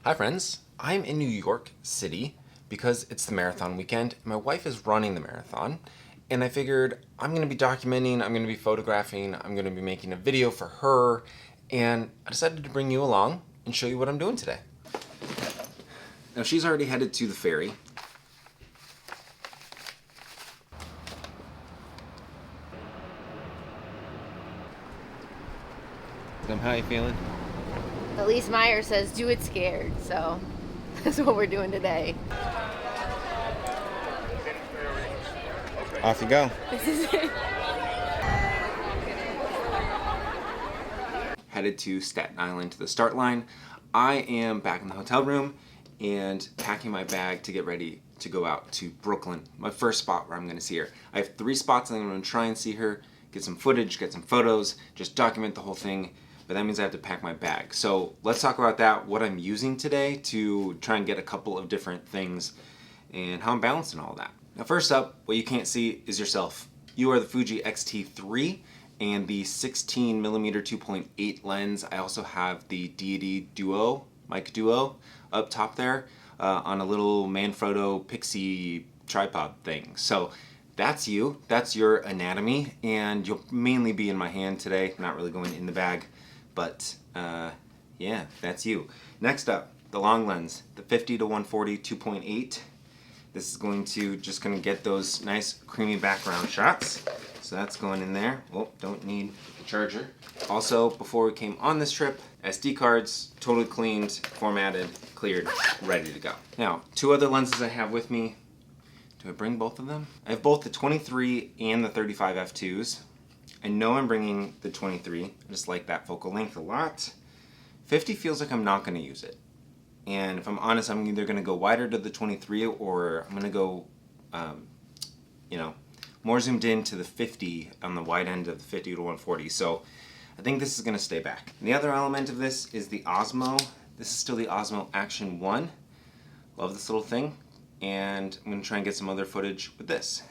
Hi friends, I'm in New York City because it's the marathon weekend. My wife is running the marathon and I figured I'm going to be documenting, I'm going to be photographing, I'm going to be making a video for her, and I decided to bring you along and show you what I'm doing today. Now she's already headed to the ferry. How you feeling? Elise Meyer says do it scared, so that's what we're doing today. Off you go. This is it. Headed to Staten Island to the start line. I am back in the hotel room and packing my bag to get ready to go out to Brooklyn, my first spot where I'm going to see her. I have 3 spots and I'm going to try and see her, get some footage, get some photos, just document the whole thing. But that means I have to pack my bag. So let's talk about that, what I'm using today to try and get a couple of different things and how I'm balancing all that. Now first up, what you can't see is yourself. You are the Fuji X-T3 and the 16mm 2.8 lens. I also have the Deity Duo, Mic Duo up top there on a little Manfrotto Pixie tripod thing. So that's you, that's your anatomy, and you'll mainly be in my hand today, not really going in the bag. But yeah, that's you. Next up, the long lens, the 50-140 2.8. This is going to get those nice creamy background shots. So that's going in there. Oh, don't need the charger. Also, before we came on this trip, SD cards, totally cleaned, formatted, cleared, ready to go. Now, 2 other lenses I have with me. Do I bring both of them? I have both the 23 and the 35 f2s. I know I'm bringing the 23, I just like that focal length a lot. 50 feels like I'm not going to use it. And if I'm honest, I'm either going to go wider to the 23 or I'm going to go, more zoomed in to the 50 on the wide end of the 50-140. So I think this is going to stay back. And the other element of this is the Osmo. This is still the Osmo Action 1. Love this little thing. And I'm going to try and get some other footage with this.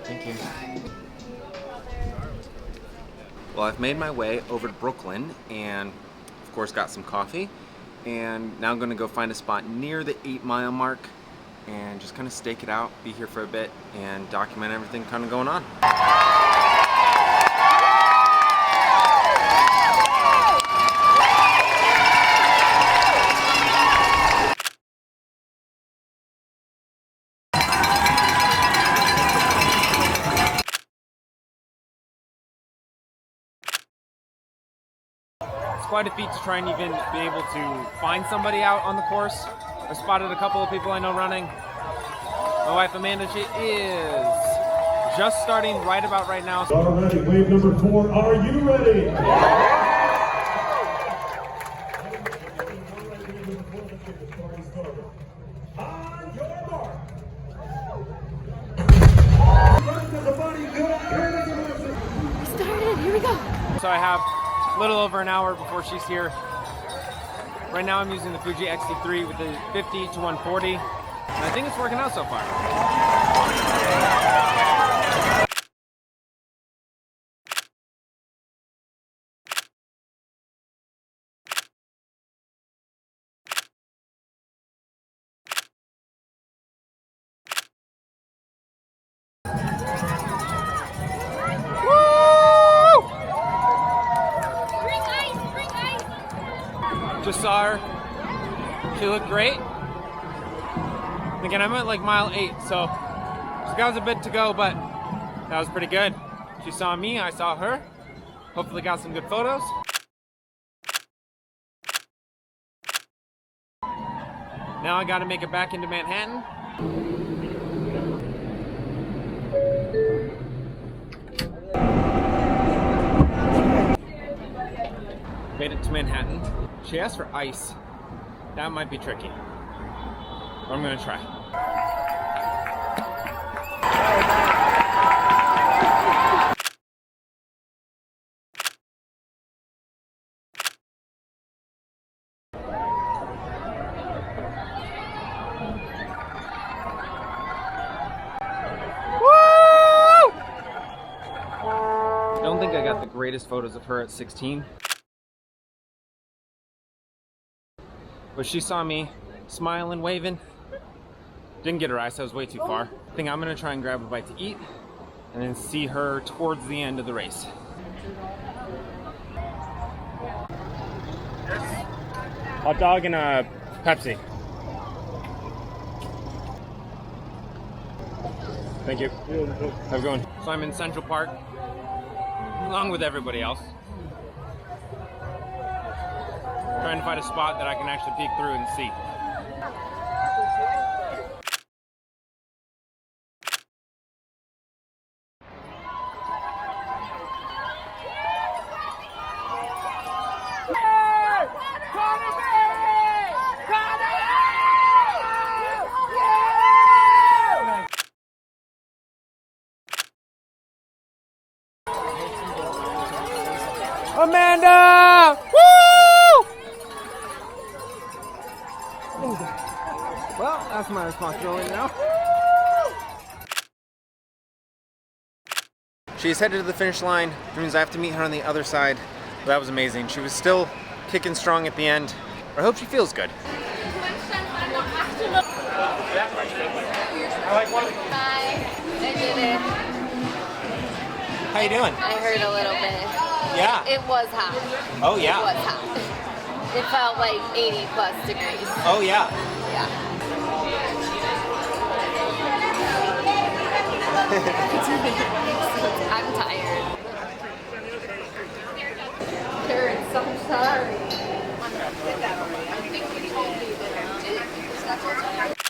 Thank you. Well, I've made my way over to Brooklyn and of course got some coffee, and now I'm going to go find a spot near the 8-mile mark and just kind of stake it out, be here for a bit and document everything kind of going on. It's quite a feat to try and even be able to find somebody out on the course. I spotted a couple of people I know running. My wife Amanda, she is just starting right about right now. All ready, wave number 4, are you ready? On your mark. Started, here we go. So I have a little over an hour before she's here. Right now I'm using the Fuji X-T3 with the 50-140, and I think it's working out so far. Just saw her. She looked great. Again, I'm at like mile 8, so she's got a bit to go, but that was pretty good. She saw me, I saw her. Hopefully got some good photos. Now I gotta make it back into Manhattan. Made it to Manhattan. She asked for ice. That might be tricky, but I'm gonna try. think I got the greatest photos of her at 16. But she saw me smiling, waving. Didn't get her eyes, so I was way too far. I think I'm gonna try and grab a bite to eat and then see her towards the end of the race. Hot dog and a Pepsi. Thank you. Have a good one. So I'm in Central Park, along with everybody else. Trying to find a spot that I can actually peek through and see. Amanda! Woo! Well, that's my responsibility now. She's headed to the finish line, which means I have to meet her on the other side. That was amazing. She was still kicking strong at the end. I hope she feels good. Hi, I did it. How you doing? I heard a little bit. Yeah. It was hot. Oh yeah. It was hot. It felt like 80 plus degrees. Oh yeah. Yeah. I'm tired. Terrence, I'm sorry. I think you told me that.